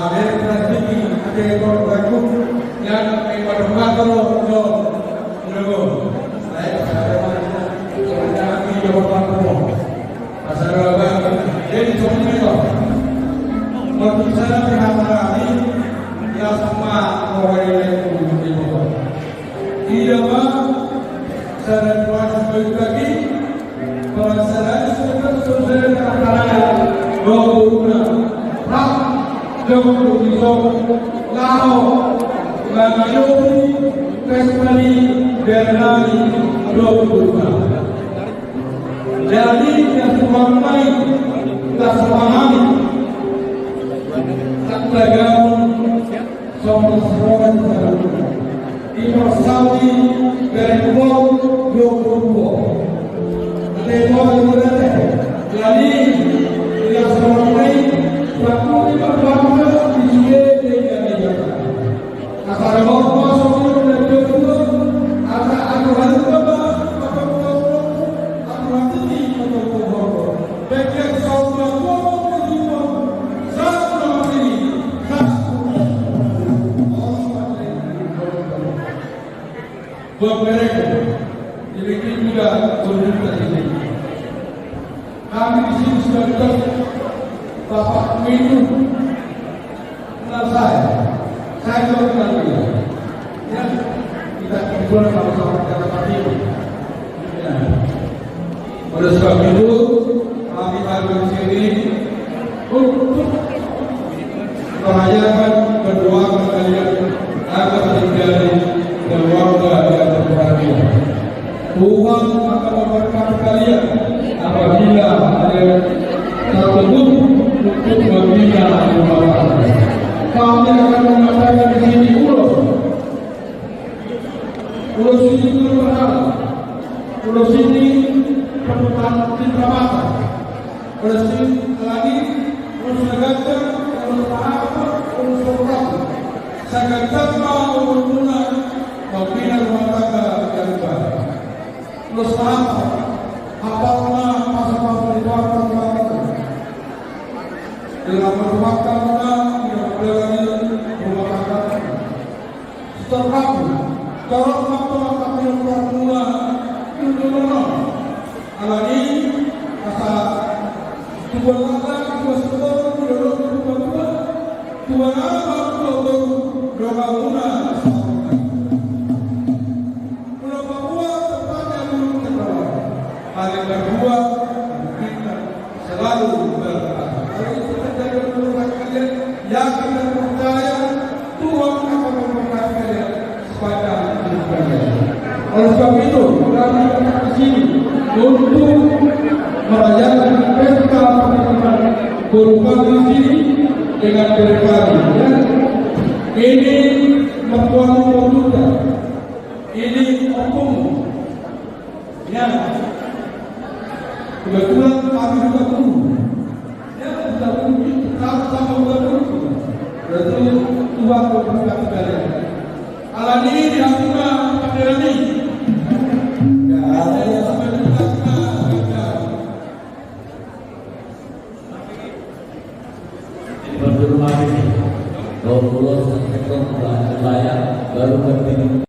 dari transmisi ada ekor bagus yang ekor kalau menunggu. Saya ada lagi jawaban penuh. Pasal apa? Jadi semua waktu saya berhati-hati ya semua orang yang di bawah. Tidak saya tuan lagi. Kalau saya sudah terkadang berguna, hak jauh besar, lalu mengayomi kembali berlari berguna. Jadi yang semai kita sepahami, tak tergabung sama di Saudi berkumpul berkumpul. Jadi tidak semai berkumpul berkumpul di sini asal masuk dan berkumpul asal aku harus buat mereka demikian juga berjuta ini. Kami di sini sudah dekat Bapak Minum kenal saya juga kenal dia. Ya, kita kumpul sama-sama dalam hati. Ya. Oleh sebab itu kami hadir di sini untuk merayakan berdoa kalian agar terjadi keluarga yang berbahagia. Tuhan akan memberkati kalian apabila ada tersebut untuk membina rumah tangga. Kami akan mengatakan di sini ulos ini berharap, ulos ini penuhan cinta mata, ulos ini lagi ulos negara, ulos apa, ulos orang. Sangat mau berguna membina rumah tangga yang baik. Terus apakah masa-masa perbuatan dalam rumah tangga yang berani rumah tangga setelah kalau waktu yang berguna itu alami masa dua paling berdua kita selalu berkata kalau itu terjadi menurut kalian yakin dan percaya Tuhan akan memberkati kalian sepanjang hidup kalian. Oleh sebab itu kami datang di sini untuk merayakan pesta pernikahan kurban di sini dengan berkali. Ya. Ini membuat produk, ini opung. Ya. Kebetulan kami juga perlu. Ya, sudah perlu. Sama-sama juga perlu. Berarti Tuhan memberkati kalian. Alani di Hakuna Padirani. Ya, saya sampai di Hakuna. Berdoa ini. 20 sektor wilayah baru berpindah.